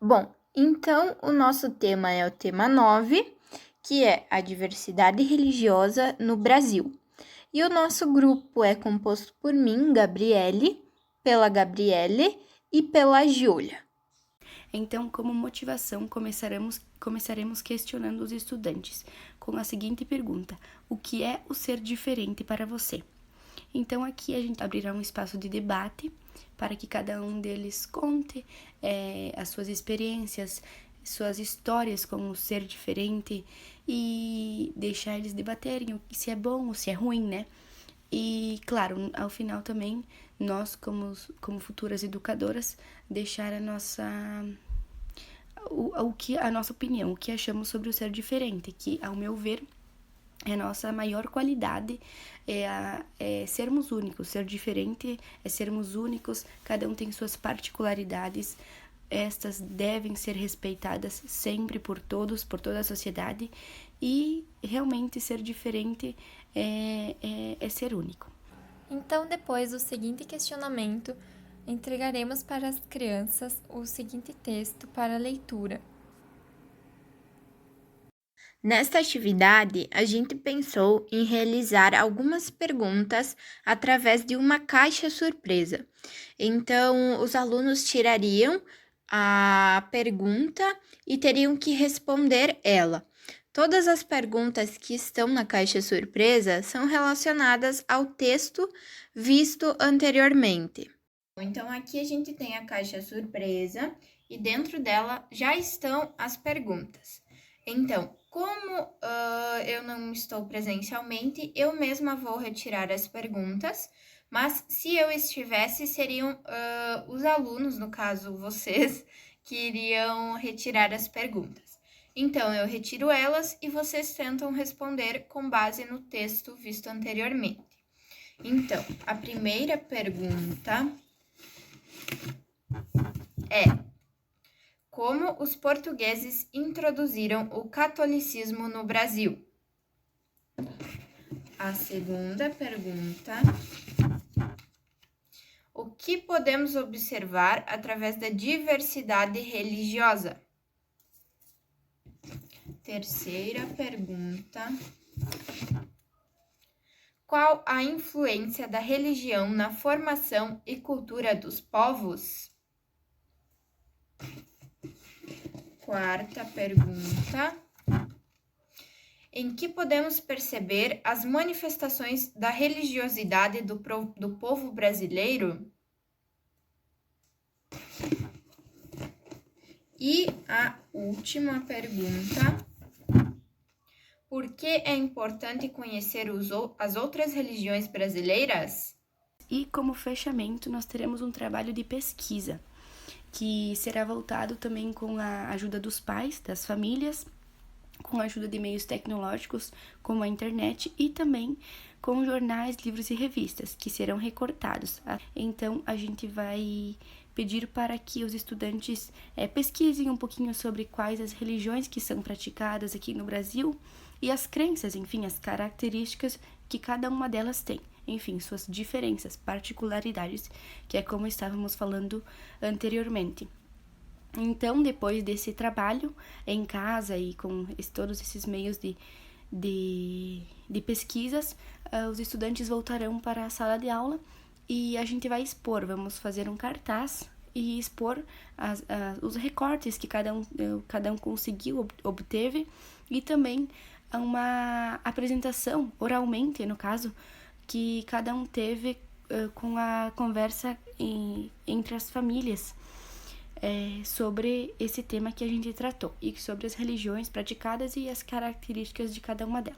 Bom, então o nosso tema é o tema 9, que é a diversidade religiosa no Brasil. E o nosso grupo é composto por mim, Gabriele, pela Gabriele e pela Júlia. Então, como motivação, começaremos questionando os estudantes com a seguinte pergunta: o que é o ser diferente para você? Então, aqui a gente abrirá um espaço de debate para que cada um deles conte as suas experiências, suas histórias com o ser diferente e deixar eles debaterem se é bom ou se é ruim, né? E, claro, ao final também, nós, como futuras educadoras, deixar a nossa opinião, o que achamos sobre o ser diferente, que, ao meu ver, é a nossa maior qualidade, é sermos únicos. Ser diferente é sermos únicos, cada um tem suas particularidades, estas devem ser respeitadas sempre por todos, por toda a sociedade, e realmente ser diferente é ser único. Então, depois do seguinte questionamento, entregaremos para as crianças o seguinte texto para leitura. Nesta atividade, a gente pensou em realizar algumas perguntas através de uma caixa surpresa. Então, os alunos tirariam a pergunta e teriam que responder ela. Todas as perguntas que estão na caixa surpresa são relacionadas ao texto visto anteriormente. Então, aqui a gente tem a caixa surpresa e dentro dela já estão as perguntas. Então, como eu não estou presencialmente, eu mesma vou retirar as perguntas, mas se eu estivesse, seriam os alunos, no caso vocês, que iriam retirar as perguntas. Então, eu retiro elas e vocês tentam responder com base no texto visto anteriormente. Então, a primeira pergunta é: como os portugueses introduziram o catolicismo no Brasil? A segunda pergunta: o que podemos observar através da diversidade religiosa? Terceira pergunta: qual a influência da religião na formação e cultura dos povos? Quarta pergunta: em que podemos perceber as manifestações da religiosidade do povo brasileiro? E a última pergunta: por que é importante conhecer as outras religiões brasileiras? E como fechamento, nós teremos um trabalho de pesquisa, que será voltado também com a ajuda dos pais, das famílias, com a ajuda de meios tecnológicos, como a internet, e também com jornais, livros e revistas, que serão recortados. Então, a gente vai pedir para que os estudantes pesquisem um pouquinho sobre quais as religiões que são praticadas aqui no Brasil e as crenças, enfim, as características que cada uma delas tem. Enfim, suas diferenças, particularidades, que é como estávamos falando anteriormente. Então, depois desse trabalho em casa e com todos esses meios de pesquisas, os estudantes voltarão para a sala de aula e a gente vai expor, vamos fazer um cartaz e expor os recortes que cada um conseguiu, obteve, e também uma apresentação, oralmente no caso, que cada um teve com a conversa entre as famílias sobre esse tema que a gente tratou e sobre as religiões praticadas e as características de cada uma delas.